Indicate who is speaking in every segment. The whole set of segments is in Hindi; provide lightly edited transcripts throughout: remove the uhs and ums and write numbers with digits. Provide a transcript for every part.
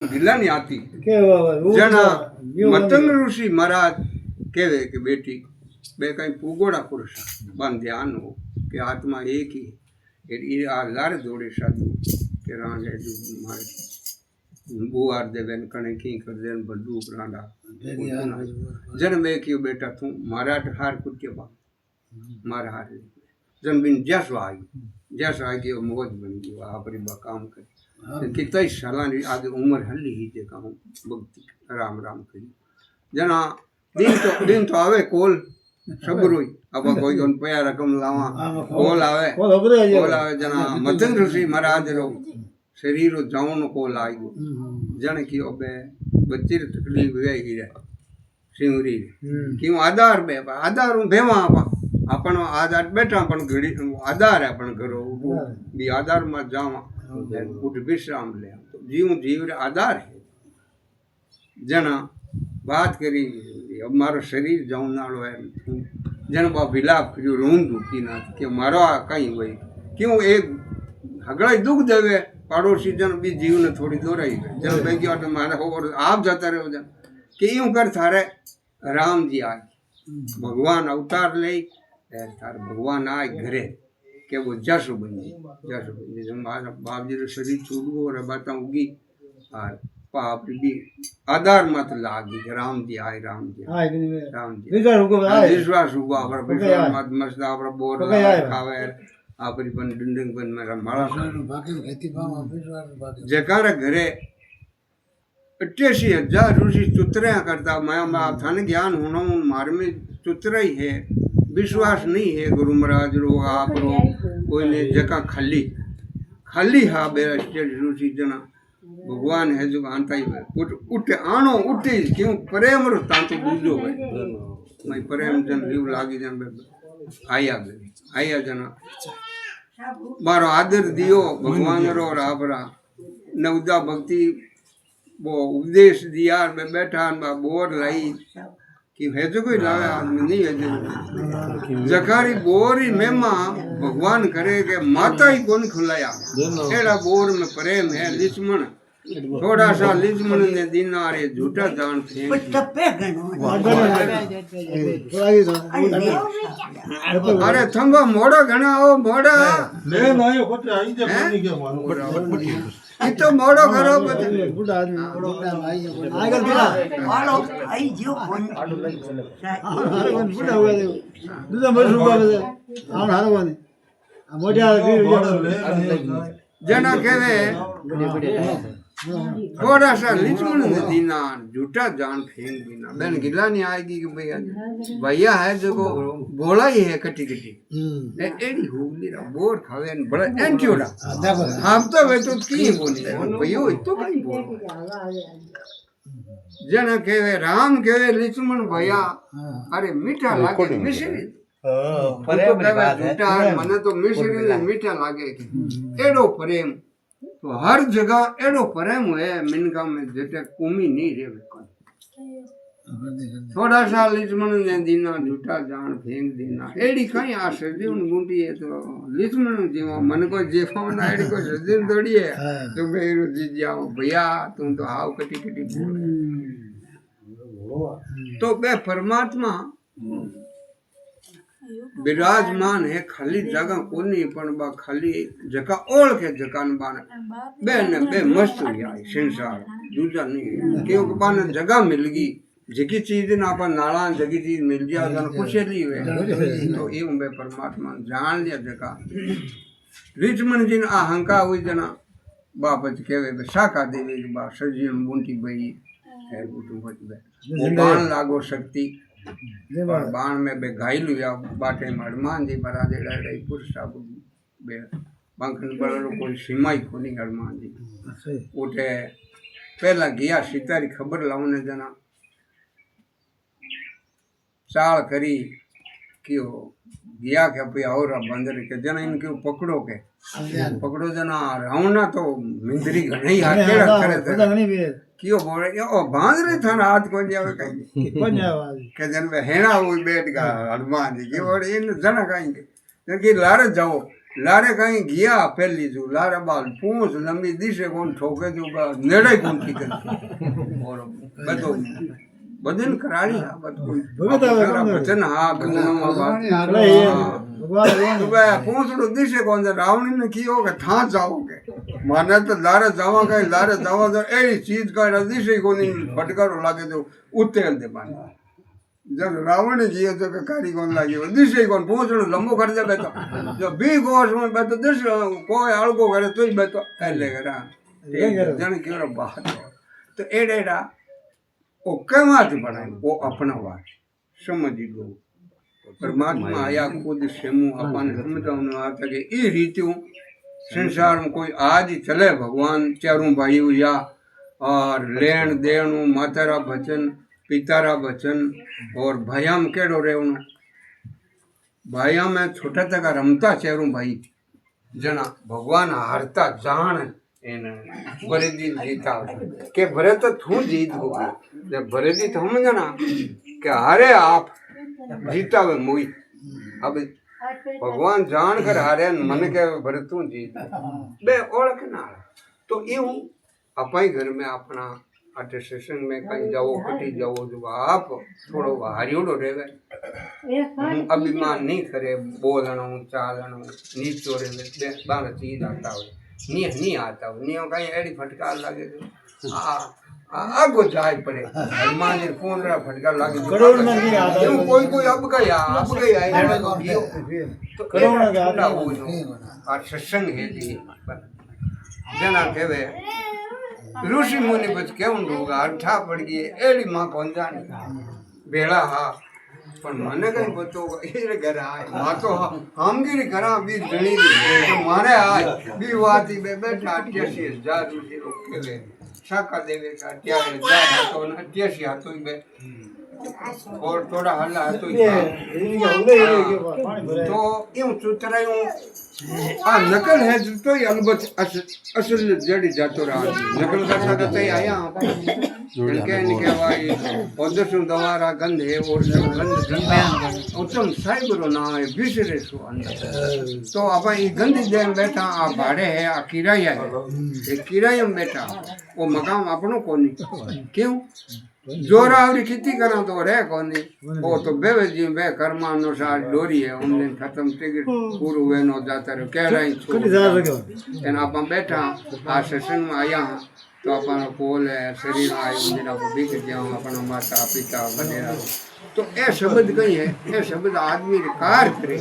Speaker 1: गिलानी आती जना मतंग ऋषि महाराज कहे कि बेटी बे कहीं पुगोड़ा पुरुष बन ध्यान हो कि आत्मा एक ही है आ लारे जोड़े साधु के रांड है जो मारे बुआर दे बेन कने की कर देन बंदूक रांडा जन में क्यों बेटा तू मारा हार कुत्ते बा मारा हार जन बिन जस आई कि मोज बन गई आपरी बा काम कर कितना सालानी आगे उम्र हल्ली ही जे कहूँ भक्ति राम राम करी जना दिन तो आवे कोल सब रोई अब कोई कौन पया रकम लावा कोल आवे जना मतंग ऋषि महाराज रो शरीर रो जाऊन कोल आई गो जन की ओबे बच्ची री तकलीफ वे ही रे सिंगरी क्यों आधार बे आधार भेवा आपा अपन आधार बैठा अपन घड़ी आधार है अपन करो भी आधार में जावा उठ विश्राम ले तो जीव रे आधार है बात करी अब मारो शरीर जाऊन नालो है जन बा विलाप करियो रोन दुखी ना कि मारो कहीं वही क्यों एक हगड़ा दुख देवे पड़ोसी जन भी जीव ने थोड़ी दोराई जन भाई गया तो मारा हो और आप जाता रहे जन कि यूं कर थारे राम जी आए भगवान अवतार ले थारे भगवान आए घरे के वो जसु बनी बाप जी शरीर छूट गो और बात उगी और पाप भी आधार मत लागी राम जी आए विश्वास हुआ पर विश्वास मत मस्त आपरा बोर खावे आपरी बन डंडंग बन मेरा माला जकार घरे 88,000 ऋषि चुतरे करता मैं थाने ज्ञान होना मार में चुतरा ही है विश्वास नहीं है गुरु महाराज रो आप रो कोई ने जका खाली हा बेरा ऋषि जना भगवान है जो आंता ही उठे आनो उठे क्यों प्रेम रो तांतो दूजो है मैं प्रेम जन जीव लागी जन आया जना मारो आदर दियो भगवान रो और आपरा नवदा भक्ति वो उपदेश दिया मैं बैठा बोर लाई कि है जो कोई लावे आदमी नहीं है जो जकारी बोरी मेमा भगवान करे के माता ही कौन खुलाया एड़ा बोर में प्रेम है लिचमन थोड़ा सा लिचमन ने दिनारे झूठा दान फेंक अरे थंबा मोड़ा घना ओ मोड़ा ले नायो कोटे आई जे पानी के मारो तो मोड़ो करो बुढ़ा आदमी आगर दिला वालो आई जो बुढ़ा हुआ दे दूसरा मर रुका बे आन हारो वाने मोटा जना केवे थोड़ा सा लिचमन दीना झूठा जान फेंक देना बहन गिला नहीं आएगी कि भैया है जो बोला ही है कटी एड़ी होगली रा बोर खावे बड़ा एंटियोड़ा हम तो वे तो की बोली भैया तो कहीं बोल जना केवे राम केवे लिचमन भैया अरे मीठा लागे मिश्री मने तो मिश्री मीठा लागे एड़ो प्रेम तो हर जगह एड़ो प्रेम है मिनका में जेटे कुमी नहीं रे थोड़ा सा लिचमन ने दीना झूठा जान फेंक देना एड़ी कहीं आ सजीवन गुंटी है तो लिचमन जीवा मन को जेफा ना एड़ी को सजीवन थोड़ी है तो मेरे जी जाओ भैया तुम तो आओ कटी तो बे परमात्मा विराजमान है खाली जगह कोनी पण बा खाली जगह ओढ़ के जकान बान बे मस्त हो गया संसार दूसरा नहीं क्योंकि बान जगह मिल गई जगी चीज ना अपन नाला जगी चीज मिल गया जन खुशली हुए तो ये बे परमात्मा जान लिया जगह रिचमन जिन अहंकार हुई जना बापत केवे शाखा देवी बा सजीवन बुंटी बई है वो बाण लागो शक्ति बाण में बे घायल हुआ बाटे हनुमान जी बरा दे डे पुरुष बे बंखन बड़ो कोई सीमा ही कोनी हनुमान जी उठे पहला गया सीता री खबर लाउने जना चाल करी क्यों गया के पे और बंदर के जना इनके पकड़ो जना रावणा तो मिंदरी घणी हाकेड़ा करे क्यों बोले ओ बांध रहे था हाथ को जावे कहीं के जन में हेना वो बैठ गा हनुमान जी के बोले इन जना कहीं के लारे जाओ लारे कहीं गया पहली जो लारे बाल पूंछ लंबी दिशे कौन ठोके जो नेड़े कौन थी कर और बतो बदन कराली हा बत कोई वचन हा बचन मा बात पूंछ लो दिशे कौन रावणी ने कियो के था जाओगे माने तो लारे जावा के लारे जावा तो ए चीज का दिशे कोनी फटकारो लागे तो उतेल दे पानी जब रावण जी तो कारी कौन लगी दिशे कौन पहुंचो लंबो कर दे बेतो जो बी गोश में बेतो दिश कोई आलगो करे तो ही बेतो ले करा जन क्यों बात तो एडेडा ओ केमाती बनाए वो अपना वाट समझ लो परमात्मा आया खुद सेमु अपन समझाने आता कि ई रीतियों संसार में कोई आज ही चले भगवान चारों भाई या और लेन देन मातारा बचन पितारा बचन और भायाम केड़ो रेवनो भाया में छोटा तक रमता चेरू भाई जना भगवान हारता जान इन बरेदी जीता के भरे तो थू जीत हो जब बरेदी तो हम जना के हारे आप जीता वे मुई अब भगवान जान कर हारे मन के भरे तू जीत बे ओळख ना तो यूं अपने घर में अपना अटे सेशन में कहीं जाओ कटी जाओ जो आप थोड़ो हारियोड़ो रेवे अभिमान नहीं करे बोलनो चालनो नीचो रेवे बार चीज आता हो नहीं आता हो नहीं कहीं एड़ी फटकार लगे तो आगो जाए पड़े हनुमान जी फोन रा फटकार लगे करोड़ में नहीं आता क्यों कोई अब गया तो करोड़ में आता हो और सत्संग है जी जना कहवे ऋषि मुनि बच के होगा अठा पड़ गई एड़ी मां कौन जाने बेड़ा हा पर मने कहीं बतो ये घर आए मां तो हम गिरी करा भी गणी तो मारे आए भी वाती बे बैठा 88,000 ऋषि रोके ले शाका देवे का 88,000 तो 88 तो बे और थोड़ा हल्ला तो यूं चुतरायूं आ नकल है तो ही अलबत असल जड़ी जातो रहा नकल करता करता ही आया इनके भाई पौधों दवारा गंध है और गंध उत्तम साइबरो ना है बिसरे सो अंदर तो अब ये गंध दे बैठा आ भाड़े है आ किराया है ये किराया में बैठा वो मकाम अपनो कोनी क्यों जोरा आवरी खेती करा तो रहे कोनी वो तो बेवे जी बे कर्मा अनुसार डोरी है उनने खत्म टिकट पूरा वे नो जाता रहे कह रहे हैं एन आप बैठा आ सेशन में आया तो अपन कोल है शरीर आए उनने आप बिक जाओ अपना माता पिता वगैरह तो ए शब्द कहीं है ए शब्द आदमी कार करे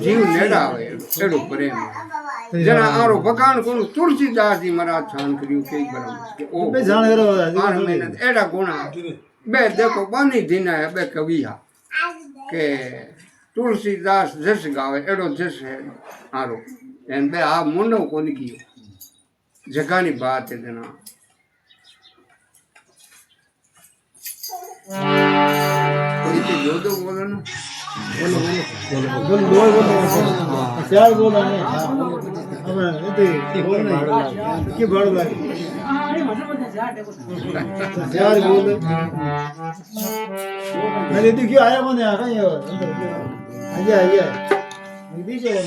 Speaker 1: जीव नेड़ा आवे एड़ो प्रेम जना आरो भगवान को तुलसीदास जी महाराज छान करियो के बरम ओ बे जान करो 8 महीने एड़ा गुणा बे देखो बानी दिन है बे कविया के तुलसीदास जस गावे एड़ो जस है आरो एन बे आ मुंडो कोनी कियो जगानी बात है जना जो तो बोलो ना बोलो चार बोला नहीं अब ये बोल नहीं कि बड़ लगे चार बोल मैंने तो क्यों आया मैंने आया ये आया दीजिए ना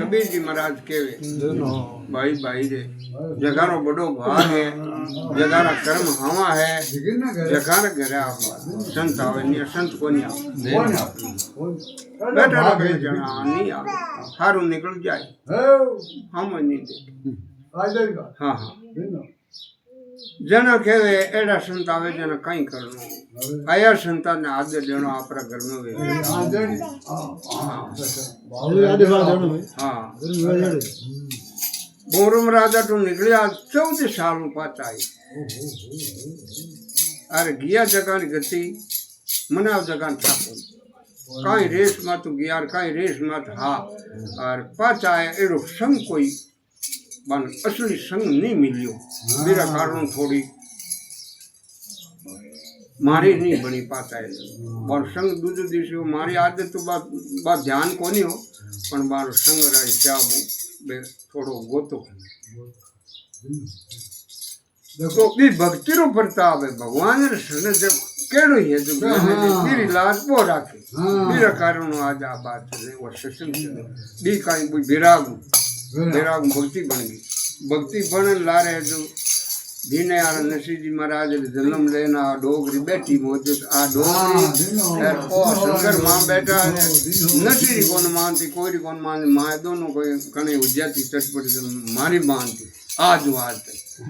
Speaker 1: कबीर जी महाराज केवे भाई भाई रे जगारो बड़ो भाग है जगारा कर्म हवा है जगार घरे आवा संत आवे नहीं संत को नहीं आवे बेटा लगे जना नहीं आवे हारू निकल जाए हम नहीं दे हाँ हाँ जना केवे एड़ा संत आवे जना कई करनो आया संता ने आदर देनो आपरा घर में वे हाँ बोरम राजा तो निकलिया 14 साल पाता आई अरे गया जगह गति मनाव जगह ठाकुर कहीं रेस मत गया कहीं रेस मत हाँ और पाचा है एड़ो संग कोई बन असली संग नहीं मिलियो मेरा कारण थोड़ी मारी नहीं बनी पाता है और संग दूसरे दिवसे मारी आदत तो बात ध्यान को नहीं हो पर मारो संग राज चाबू बे थोड़ो गोतो देखो भी भक्ति रो प्रताप है भगवान ने शरण जब केड़ो है जो तेरी लाज पो राखे मेरा कारण आज आ बात चले वो सत्संग चले भी काई कोई विराग भक्ति बन गई भक्ति बन ला रहे जो दीने यार नरसिंह जी महाराज जन्म लेना डोगरी बैठी मौजूद आ डोगरी ओ शंकर मां बैठा है नरसिंह कौन मानती कोई कौन मानती मां दोनों कोई कने उज्जाती चटपटी मारी मानती आज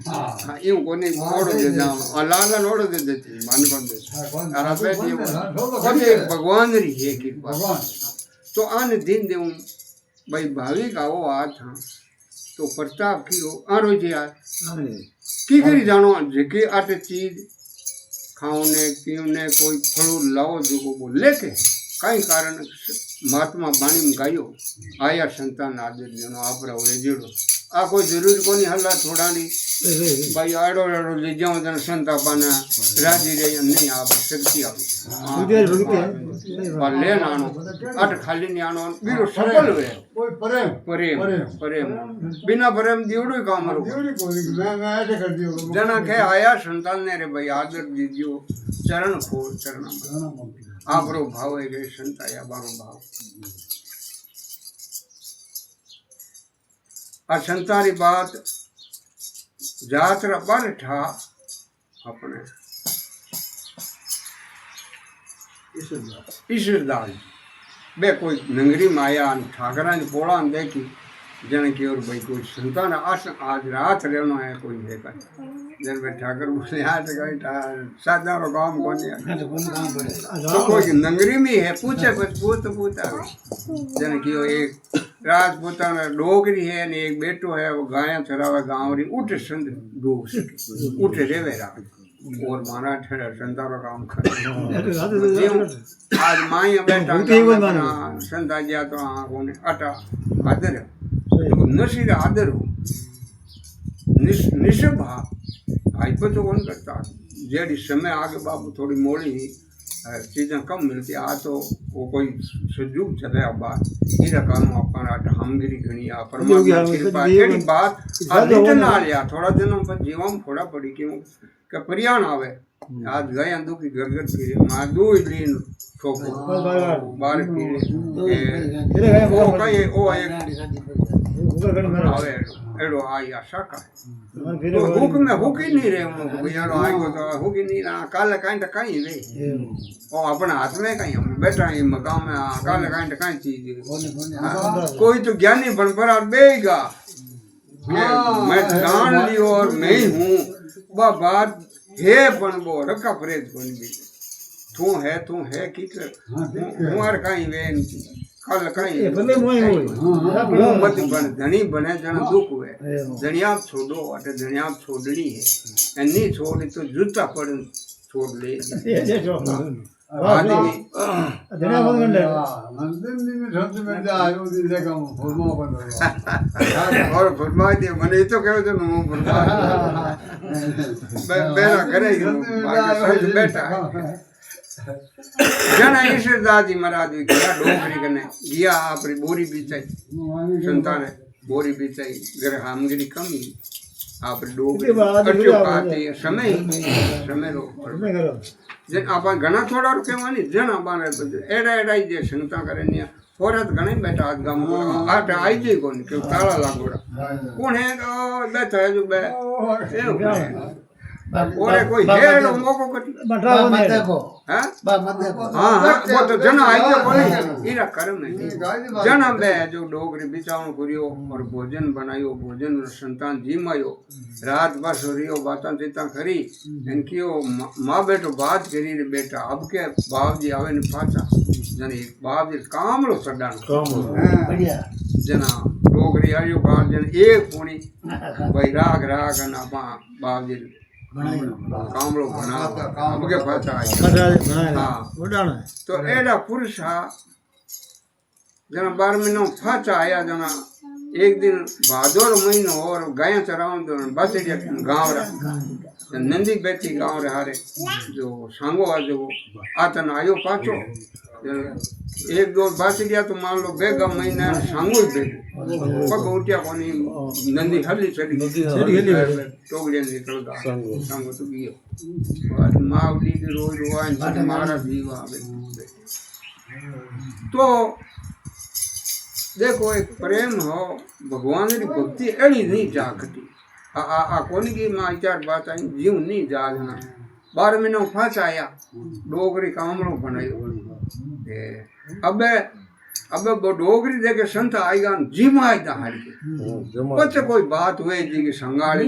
Speaker 1: हाँ यूं कोनी ओढ़ दे जाम लाला ओढ़ दे देती मान कर दे और बैठी कोनी भगवान री है कृपा तो आन दिन देऊं भाई भावी का वो आज हाँ तो प्रताप की आरो जी आज की करी जानो जेके आटे चीज खाओने पीने कोई फलो लाओ जो वो लेके कई कारण महात्मा बाणी में गायो आया संतान आदर जनो आप रहो जेड़ो आ कोई जरूरी को नहीं हल्ला थोड़ा नहीं भाई आड़ो आड़ो ले जाओ जन संता पाना राजी रही नहीं आप शक्ति आवी और ले आनो अट खाली नहीं आनो बीरो सफल हुए प्रेम प्रेम बिना प्रेम दिवड़ो काम रो जना के आया संतान ने रे भाई आदर दीजियो चरण खोल चरण आप रो भाव है गए संता या बारो भाव आ संतारी बात जात्रा पर ठा अपने ईश्वरदास बे कोई नंगरी माया ठाकरा ने पोड़ा देखी जन की और भाई कोई संतान आज रात रहना है कोई है का जन में ठाकर बोले आज कहीं सादा रो काम कौन है तो कोई नंगरी में है पूछे कुछ पूछता जन की एक राजपूता डोगरी है ने एक बेटो है वो गाया चरावा गाँव री उठ संत डूब सके उठ रेवे रात और मारा ठहरा संतारो काम करे आज माया बेटा संता गया तो आँखों ने अटा आदर नशीर आदर हो निशभा आई पर तो कौन करता जेडी समय आगे बाबू थोड़ी मोड़ी चीज़ें कम मिलती आ तो वो कोई सुजुग चले बात इरा कानू अपन हमगिरी घनी आ परमात्मा की कृपा केड़ी बात अधिक ना लिया थोड़ा दिनों पर जीवन थोड़ा पड़ी क्यों के परियाण आवे आज गए अंदू की गरगर फिरे मां दो दिन ठोको बार फिरे वो कई ओ एक आवे एड़ो आई आशा का तो हुक में हुक ही नहीं रहे उनको यार आई को तो हुक ही नहीं रहा काल काई तो काई वे ओ अपना हाथ में कहीं हम बैठा है मकाम में काल काई तो काई चीज कोई तो ज्ञानी बन पर बेगा मैं जान लियो और मैं ही हूँ वह बात है पण वो रखा परेज कोनी भी तू है की कर हमार काई वे कल कहीं मत बन धनी बने जन दुख हुए धनिया छोड़ो अटे धनिया छोड़नी है नहीं छोड़ी तो जूता पड़ छोड़ ले आदमी और फरमा दिया मैंने ये तो कहो तो मुंह फरमा बेरा करे बैठा जना ईश्वरदास जी महाराज गया डोगरी कने गया अपनी बोरी बिचाई संतान बोरी बिचाई घर हमगिरी कमी आप डोगरी अट्यो पाते समय समय रो जन आप घना थोड़ा कहवानी जन बारे एड़ा एड़ा जे संगता करे ने औरत घणे बैठा आज गाम आट आई जे कोन के ताला लागोड़ा कोण है बैठा है जो बे ओरे कोई हेड़ो मोको कटी
Speaker 2: बटरा मत देखो
Speaker 1: हां
Speaker 2: मत देखो
Speaker 1: हां वो तो जन आई जे कोनी इरा कर्म है जन बे जो डोगरी बिचावण करियो और भोजन बनायो भोजन संतान जीमायो रात भर सोरियो बातां चिता खरी इनकियो मां बेटो बात करी रे बेटा अब के बाप जी आवे ने पाछा जन एक बाप जी कामलो सडान
Speaker 2: बढ़िया
Speaker 1: जना डोगरी आयो बाप जन एक पूरी भाई राग राग ना बाप जी कामलो बना अब के पाछा आया हां तो एड़ा पुरुष जना 12 महीनों फाचा आया जना एक दिन भादोर महीनो और गाय चराव तो बस गाँव रहा नंदी बैठी गाँव रे हारे जो सांगो आ जो आतन आयो पाछो एक दो बासड़िया तो मान लो बेगा महीना सांगो ही बेगो पग उठिया कोनी नंदी हली चढ़ी टोगड़िया निकल गा सांगो तो गियो और मावली के रोज रोवान मारा जीवा तो देखो एक प्रेम हो भगवान की भक्ति एड़ी नहीं जागती आ कोनी की मां चार बात आई जीव नहीं जागना 12 महीनों फांस आया डोगरी कामड़ो बनायो अब वो डोगरी देखे संत आएगा जिम आएगा हार के पचे कोई बात हुए जी की संगाड़ी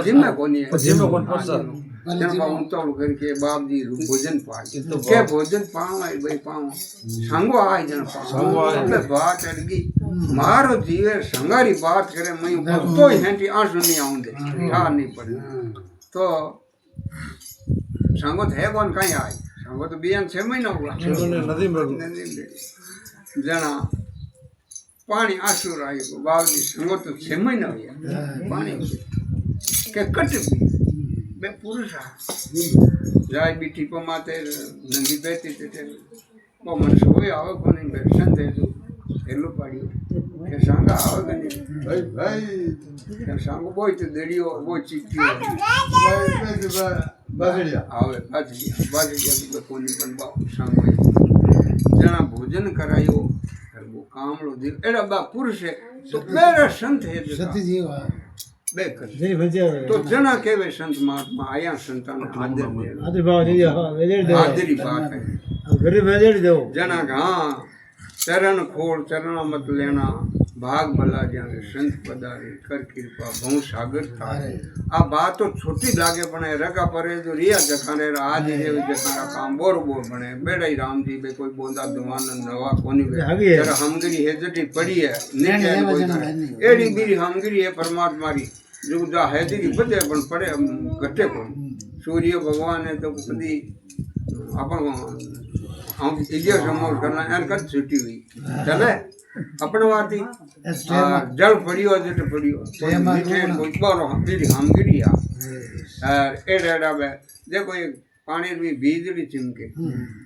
Speaker 1: जिम में कोनी है जन बाबू तो करके बाप जी भोजन पाए के भोजन पाओ भाई पाओ संगो आए जन पाओ अबे बात अड़गी मारो जीवे संगारी बात करे मैं तो ही हेंटी आंसू नहीं आऊंदे ठार नहीं पड़े तो संगो है कौन कहीं आए संगो तो बियान 6 महीना हुआ नदी जना पानी आंसू आई बाप जी संगो तो 6 महीना हुआ पानी के कट बे पुरुष जाय बीटी पमाते नंदी बेटी ते वो मन सोए आवे कोनी दर्शन दे जो हेलो पाड़ियो के सांगा आवे गनी भाई के सांगो बोई ते देड़ियो वो चिट्टियो बाजड़िया आवे बाजड़िया के कोनी बनबा सांगो जना भोजन करायो वो कामलो दे एड़ा बा पुरुष है तो मेरा संत है
Speaker 2: सती जीव
Speaker 1: तो जना केवे संत महात्मा आया संतान
Speaker 2: आदर भाव दे
Speaker 1: आदरी बात है
Speaker 2: गरीब वेजेड़ दो
Speaker 1: जना हाँ चरण खोल चरण मत लेना भाग भला जाने संत पधारे कर कृपा बहु सागर थारे आ बात तो छोटी लागे बने रगा परे जो रिया जखाने आज रे जखाना काम बोर बोर बने बेड़ई राम जी बे कोई बोंदा दुआन नवा कोनी बे जरा हमगिरी हेजटी पड़ी है नीचे कोई एड़ी बीरी हमगिरी है परमात्मा री जो जा हेजरी बदे पण पड़े घटे को सूर्य भगवान है तो कदी अपन हम इलियो समोर करना एन कर छुट्टी हुई चले अपने वाती जल पड़ियो जट पड़ियो नीचे कोई बोरो बीरी हमगिरी आ एड़ा एड़ा बे देखो एक पानी में बीजड़ी चिमके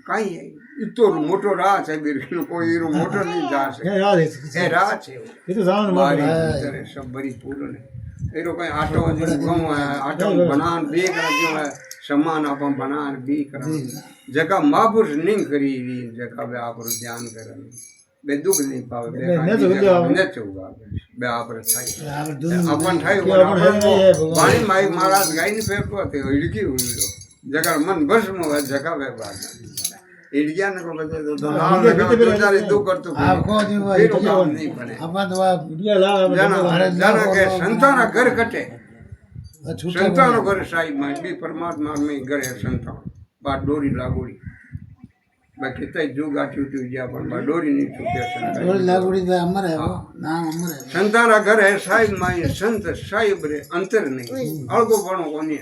Speaker 1: कहीं है इतो मोटो राह है बीर कोई रो मोटर नहीं जा सके ए राह है ये तो जान मारी सब बड़ी पूर्ण है एरो कोई आटो जो गम है आटो बनान बे कर जो है सामान अपन बनान बे कर जगह महापुरुष नहीं करी जगह बे आप ध्यान करन बे दुख नहीं पावे बे ने चोगा बे आप थाई अपन थाई पानी माई महाराज गाई ने फेरतो ते इडकी हुई जगह मन बस में जगह बे बात इडिया ने को बजे तो नाम लगा दो चार दो कर तो
Speaker 2: आपको
Speaker 1: नहीं बने
Speaker 2: अपन तो इडिया ला
Speaker 1: जाना के संतान घर कटे संतान घर साई में भी परमात्मा में घर है संतान बात डोरी लागोड़ी बाकी तय जो गाठी उठी जा पर डोरी नहीं छूटे संतान
Speaker 2: डोरी लागोड़ी तो अमर है वो नाम अमर है
Speaker 1: संतान घर है साई में संत साहिब रे अंतर नहीं अलगो बनो कोनी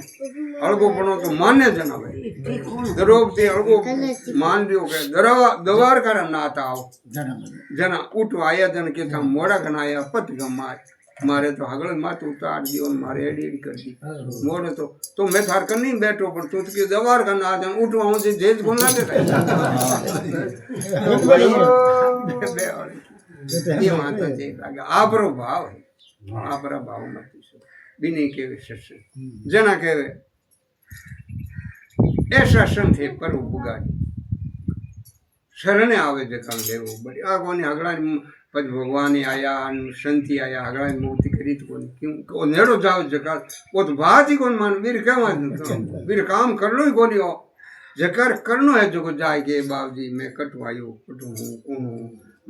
Speaker 1: अलगो बनो तो मान्य जना भाई दरोग ते अलगो मान दियो के दवार कर नाता आओ जना उठ आया जन के था मोड़ा गनाया पत गमाय मारे तो हगल मात उतार दियो मारे एडी एडी कर दी मोड़े तो मैं थार कर नहीं बैठो पर तू के दवार का ना जन उठ आऊं जे जेज कोन लागे ये मानता जे आपरो भाव है आपरा भाव मत बिनी केवे सत्संग जना केवे ऐसा संत है पर बुगाड़ी शरण आवे जका देवो बड़ी आ कोनी हगड़ा पद भगवान आया संति आया हगड़ा मूर्ति करी तो कोनी क्यों ओ नेड़ो जाओ जका वो तो बात ही कोन मान वीर क्या मान वीर काम करनो ही कोनी हो जकर करनो है जो जाए के बाबजी मैं कटवायो कटू हूं कौन हूं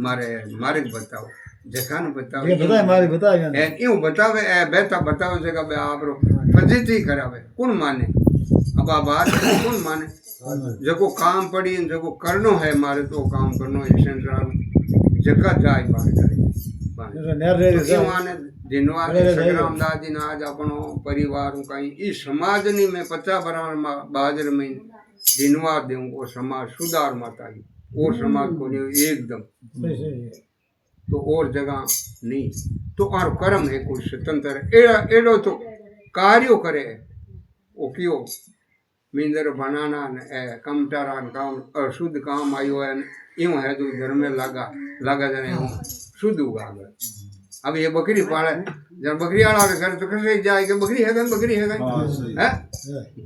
Speaker 1: मारे बताओ जका ने बताओ
Speaker 2: ये बताए मारी बताए
Speaker 1: ए यूं बतावे ए बेटा बताओ जका बे आपरो फजीती करावे कौन माने अब आ बात कौन माने जको काम पड़ी जको करनो है मारे तो काम करनो है संसार जका जाए बाहर माने दिनवार संग्राम दादी ने आज अपनो परिवार कहीं इस समाज नी में 50 बराबर बाजर में दिनवार देऊं वो समाज सुधार माता और समाज को नहीं एकदम तो और जगह नहीं तो और कर्म है कोई स्वतंत्र एडो तो कार्यो करे ओ क्यों मींदर बनाना कमटारा काम अशुद्ध काम आयो है यूं है जो धर्म में लगा जाने शुद्ध हुआ अब ये बकरी पाले जब बकरी आला घर तो कैसे जाए कि बकरी है हैं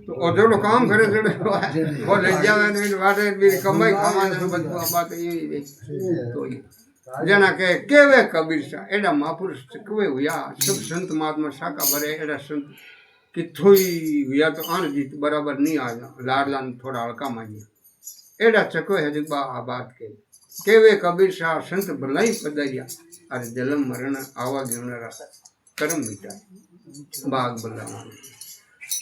Speaker 1: तो और जो लोग काम करे वो ले जावे नहीं बाटे मेरी कमाई खावा ने बदबू बात ये तो जना के केवे कबीर सा एडा महापुरुष केवे हुआ सब संत महात्मा शाखा भरे एडा संत कि थोई हुआ तो आन जीत बराबर नहीं आया लाडलान थोड़ा हल्का मानिया एडा चको है जब बात के केवे कबीर शाह संत भलाई पदरिया अरे जन्म मरण आवा घेवनारा कर्म मिटा बाग बल्ला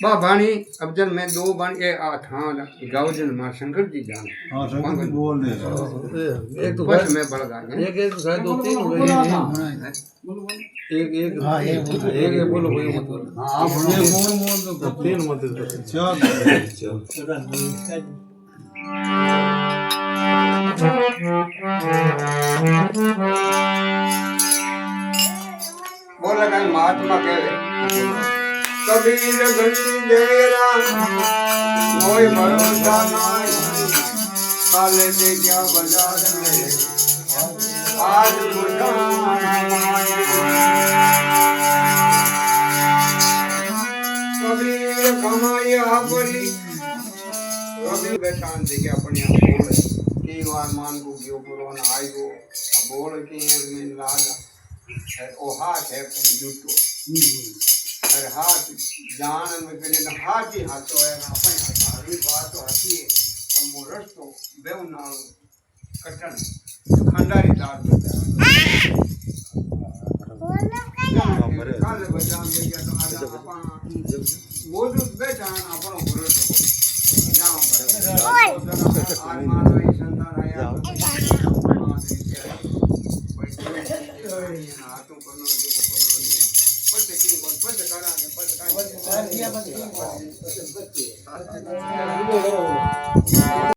Speaker 1: बा भाणी अब जन मैं 2 बाण ए आठान गावजन मां शंकर जी जान
Speaker 3: हां शंकर जी बोल रहे
Speaker 1: एक तो बस मैं बढ़ गया
Speaker 3: एक शायद 2-3 हो गए एक
Speaker 2: हाँ
Speaker 3: एक बोलो कोई मतलब हां आप बोल तो 3 मतलब
Speaker 1: बोला कहीं महात्मा कहे कबीर गंजी देरा मोय भरोसा नाय काले से क्या बाजार में आज कबीर कमाई आपरी कबीर बेटान से क्या अपने आप बोल कई बार मान को क्यों कोरोना आई गो बोल के में लागा ओ हाथ है जूठो अरे हाथ जान में करे ना हाथ ही हाथो है ना अपने हाथ हरी बात तो हसी है तो मोरस तो बेव ना कटन खंडारी दार बजा काले बजान दे गया तो आजा अपन मौजूद बेटा ना अपन भरोसा को जाओ पर आज मानो ही संतान आया हाथों करनो पट करा के पट